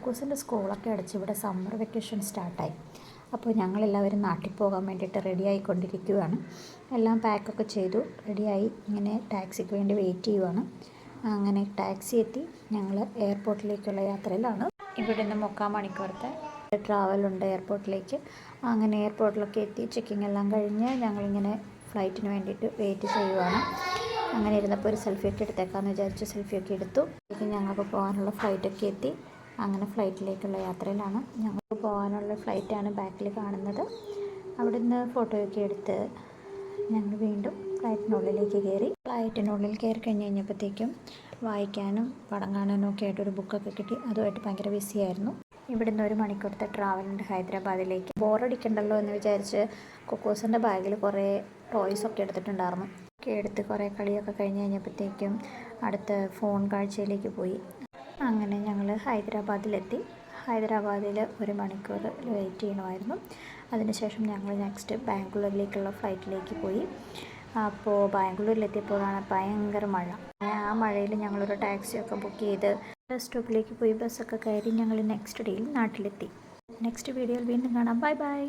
കുക്കൂസിൻ്റെ സ്കൂളൊക്കെ അടച്ച് ഇവിടെ സമ്മർ വെക്കേഷൻ സ്റ്റാർട്ടായി. അപ്പോൾ ഞങ്ങളെല്ലാവരും നാട്ടിൽ പോകാൻ വേണ്ടിയിട്ട് റെഡി ആയിക്കൊണ്ടിരിക്കുകയാണ്. എല്ലാം പാക്കൊക്കെ ചെയ്തു റെഡിയായി ഇങ്ങനെ ടാക്സിക്ക് വേണ്ടി വെയിറ്റ് ചെയ്യുവാണ്. അങ്ങനെ ടാക്സി എത്തി. ഞങ്ങൾ എയർപോർട്ടിലേക്കുള്ള യാത്രയിലാണ്. ഇവിടെ നിന്ന് 3/4 മണിക്കൂറത്തെ ട്രാവലുണ്ട് എയർപോർട്ടിലേക്ക്. അങ്ങനെ എയർപോർട്ടിലൊക്കെ എത്തി ചെക്കിംഗ് എല്ലാം കഴിഞ്ഞ് ഞങ്ങളിങ്ങനെ ഫ്ലൈറ്റിന് വേണ്ടിയിട്ട് വെയിറ്റ് ചെയ്യുവാണ്. അങ്ങനെ ഇരുന്നപ്പോൾ ഒരു സെൽഫിയൊക്കെ എടുത്തേക്കാമെന്ന് വിചാരിച്ചു. സെൽഫിയൊക്കെ എടുത്തു. ഞങ്ങൾക്ക് പോകാനുള്ള ഫ്ലൈറ്റൊക്കെ എത്തി. അങ്ങനെ ഫ്ലൈറ്റിലേക്കുള്ള യാത്രയിലാണ്. ഞങ്ങൾക്ക് പോകാനുള്ള ഫ്ലൈറ്റാണ് ബാക്കിൽ കാണുന്നത്. അവിടെ നിന്ന് ഫോട്ടോയൊക്കെ എടുത്ത് ഞങ്ങൾ വീണ്ടും ഫ്ലൈറ്റിനുള്ളിലേക്ക് കയറി. ഫ്ലൈറ്റിനുള്ളിൽ കയറി കഴിഞ്ഞപ്പോഴത്തേക്കും വായിക്കാനും പടം കാണാനും ഒക്കെ ആയിട്ടൊരു ബുക്കൊക്കെ കിട്ടി. അതുമായിട്ട് ഭയങ്കര ബിസിയായിരുന്നു. ഇവിടുന്ന് 1 മണിക്കൂറത്തെ ട്രാവലുണ്ട് ഹൈദരാബാദിലേക്ക്. ബോറടിക്കണ്ടല്ലോ എന്ന് വിചാരിച്ച് കുക്കൂസിൻ്റെ ബാഗിൽ കുറേ ടോയ്സൊക്കെ എടുത്തിട്ടുണ്ടായിരുന്നു. എടുത്ത് കുറേ കളിയൊക്കെ കഴിഞ്ഞപ്പോഴത്തേക്കും അടുത്ത ഫോൺ കാഴ്ചയിലേക്ക് പോയി. അങ്ങനെ ഞങ്ങൾ ഹൈദരാബാദിലെത്തി. ഹൈദരാബാദിൽ 1 മണിക്കൂർ വെയിറ്റ് ചെയ്യണമായിരുന്നു. അതിനുശേഷം ഞങ്ങൾ നെക്സ്റ്റ് ബാംഗ്ലൂരിലേക്കുള്ള ഫ്ലൈറ്റിലേക്ക് പോയി. അപ്പോൾ ബാംഗ്ലൂരിലെത്തിയപ്പോഴാണ് ഭയങ്കര മഴ. ആ മഴയിൽ ഞങ്ങളൊരു ടാക്സിയൊക്കെ ബുക്ക് ചെയ്ത് ബസ് സ്റ്റോപ്പിലേക്ക് പോയി ബസ്സൊക്കെ കയറി ഞങ്ങൾ നെക്സ്റ്റ് ഡേയിൽ നാട്ടിലെത്തി. നെക്സ്റ്റ് വീഡിയോയിൽ വീണ്ടും കാണാം. Bye bye.